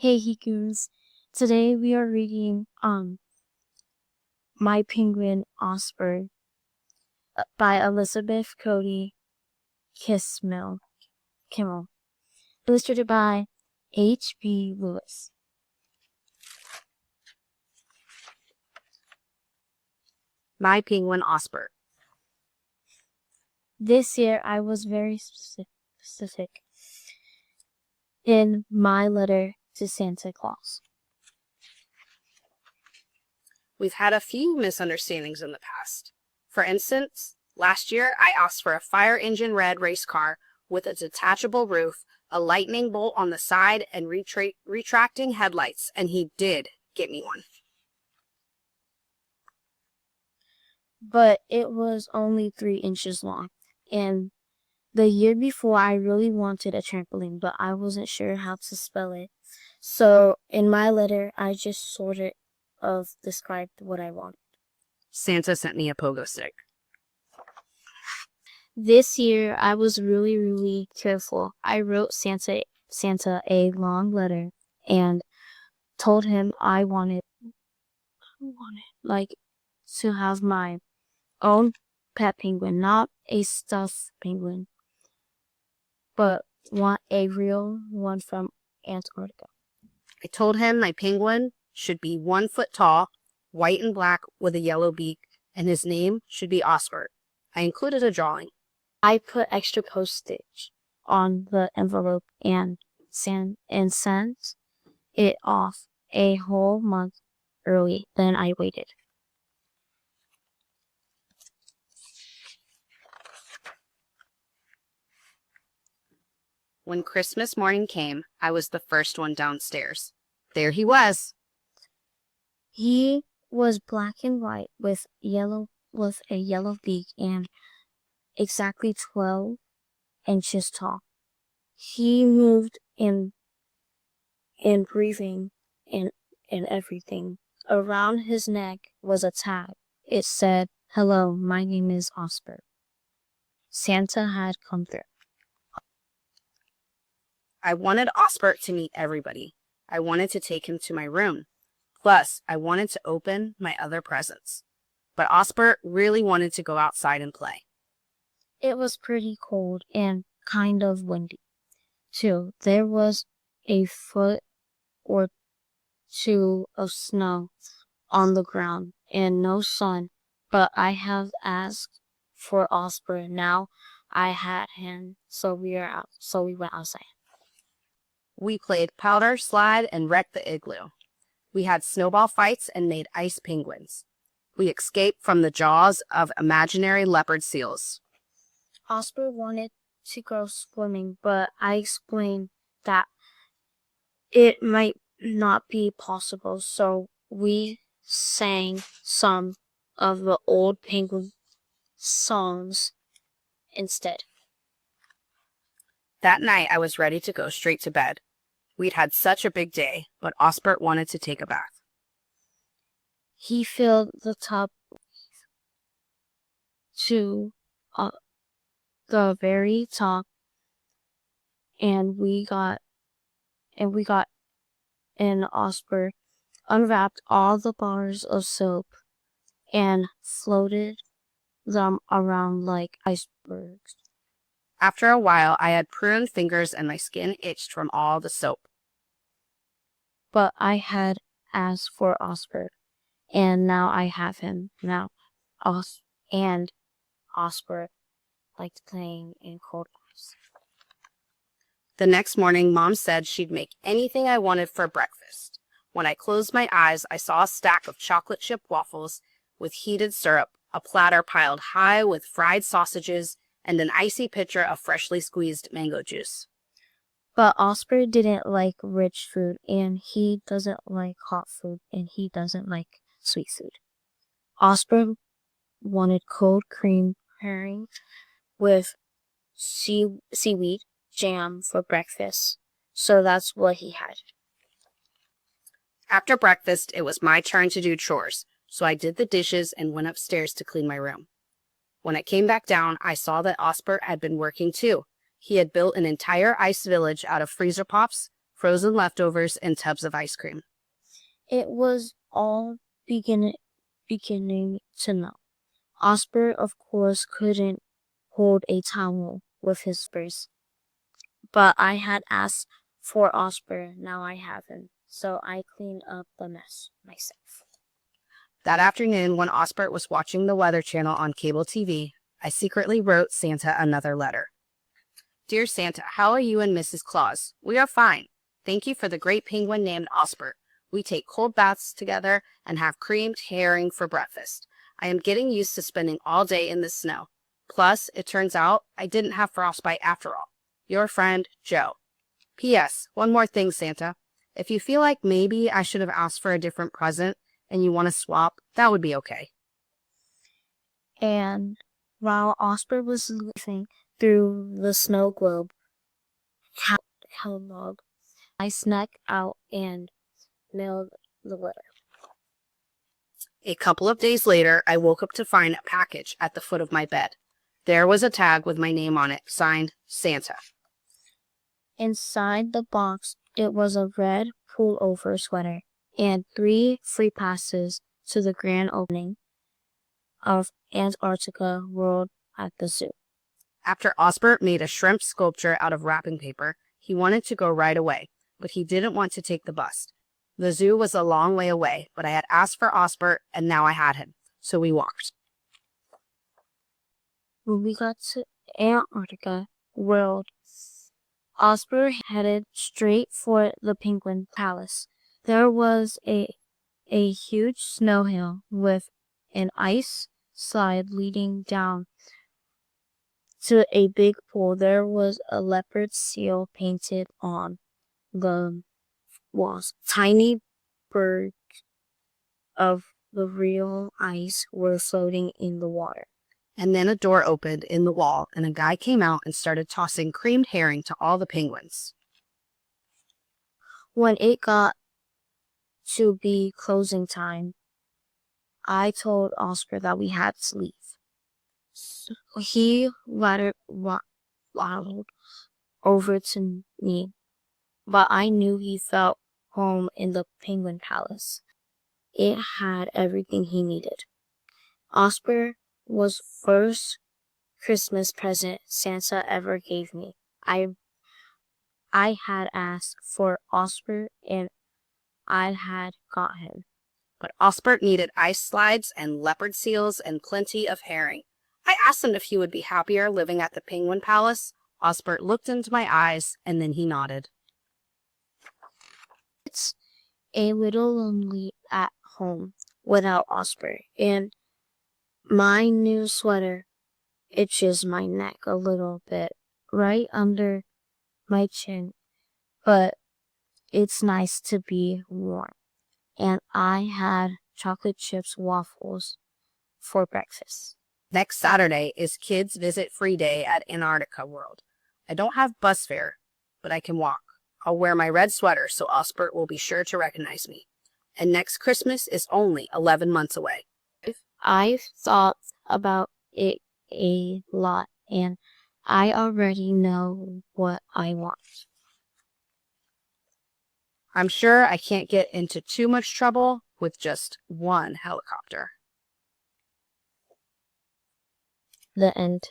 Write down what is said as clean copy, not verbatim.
Hey Hikuns. Today we are reading My Penguin Osbert by Elizabeth Cody Kimmel. Illustrated by H.B. Lewis. My Penguin Osbert. This year I was very specific in my letter to Santa Claus. We've had a few misunderstandings in the past. For instance, last year I asked for a fire engine red race car with a detachable roof, a lightning bolt on the side, and retracting headlights, and he did get me one. But it was only 3 inches long, and the year before I really wanted a trampoline, but I wasn't sure how to spell it. So in my letter, I just sort of described what I wanted. Santa sent me a pogo stick. This year, I was really careful. I wrote Santa a long letter and told him I wanted to have my own pet penguin, not a stuffed penguin, but want a real one from Antarctica. I told him my penguin should be 1 foot tall, white and black with a yellow beak, and his name should be Osbert. I included a drawing. I put extra postage on the envelope and sent it off a whole month early. Then I waited. When Christmas morning came, I was the first one downstairs. There he was. He was black and white with a yellow beak and exactly 12 inches tall. He moved in breathing and everything. Around his neck was a tag. It said, "Hello, my name is Osbert." Santa had come through. I wanted Osbert to meet everybody. I wanted to take him to my room. Plus, I wanted to open my other presents. But Osbert really wanted to go outside and play. It was pretty cold and kind of windy, too. There was a foot or 2 of snow on the ground and no sun, but I have asked for Osbert. Now I had him, so we went outside. We played powder, slide, and wrecked the igloo. We had snowball fights and made ice penguins. We escaped from the jaws of imaginary leopard seals. Osbert wanted to go swimming, but I explained that it might not be possible, so we sang some of the old penguin songs instead. That night, I was ready to go straight to bed. We'd had such a big day, but Osbert wanted to take a bath. He filled the tub to the very top, and we got in. Osbert unwrapped all the bars of soap and floated them around like icebergs. After a while, I had pruned fingers and my skin itched from all the soap. But I had asked for Osbert, and now I have him. Osbert liked playing in cold ice. The next morning, Mom said she'd make anything I wanted for breakfast. When I closed my eyes, I saw a stack of chocolate chip waffles with heated syrup, a platter piled high with fried sausages, and an icy pitcher of freshly squeezed mango juice. But Osbert didn't like rich food, and he doesn't like hot food, and he doesn't like sweet food. Osbert wanted cold cream herring with seaweed jam for breakfast, so that's what he had. After breakfast, it was my turn to do chores, so I did the dishes and went upstairs to clean my room. When I came back down, I saw that Osbert had been working too. He had built an entire ice village out of freezer pops, frozen leftovers, and tubs of ice cream. It was all beginning to melt. Osbert, of course, couldn't hold a towel with his face, but I had asked for Osbert, now I have him, so I cleaned up the mess myself. That afternoon, when Osbert was watching the Weather Channel on cable TV, I secretly wrote Santa another letter. Dear Santa, how are you and Mrs. Claus? We are fine. Thank you for the great penguin named Osbert. We take cold baths together and have creamed herring for breakfast. I am getting used to spending all day in the snow. Plus, it turns out I didn't have frostbite after all. Your friend, Joe. P.S. One more thing, Santa. If you feel like maybe I should have asked for a different present and you want to swap, that would be okay. And while Osbert was leafing through the snow globe catalog, I snuck out and mailed the letter. A couple of days later, I woke up to find a package at the foot of my bed. There was a tag with my name on it, signed Santa. Inside the box, it was a red pullover sweater and 3 free passes to the grand opening of Antarctica World at the zoo. After Osbert made a shrimp sculpture out of wrapping paper, he wanted to go right away, but he didn't want to take the bus. The zoo was a long way away, but I had asked for Osbert, and now I had him, so we walked. When we got to Antarctica World, Osbert headed straight for the Penguin Palace. There was a huge snow hill with an ice slide leading down to a big pool. There was a leopard seal painted on the walls. Tiny birds of the real ice were floating in the water. And then a door opened in the wall, and a guy came out and started tossing creamed herring to all the penguins. When it got to be closing time, I told Oscar that we had to leave. So he waddled over to me, but I knew he felt home in the Penguin Palace. It had everything he needed. Oscar was first Christmas present Santa ever gave me. I had asked for Oscar and I had got him. But Osbert needed ice slides and leopard seals and plenty of herring. I asked him if he would be happier living at the Penguin Palace. Osbert looked into my eyes, and then he nodded. It's a little lonely at home without Osbert, and my new sweater itches my neck a little bit right under my chin, but it's nice to be warm. And I had chocolate chips waffles for breakfast. Next Saturday is Kids Visit Free Day at Antarctica World. I don't have bus fare, but I can walk. I'll wear my red sweater so Osbert will be sure to recognize me. And next Christmas is only 11 months away. I've thought about it a lot, and I already know what I want. I'm sure I can't get into too much trouble with just one helicopter. The end.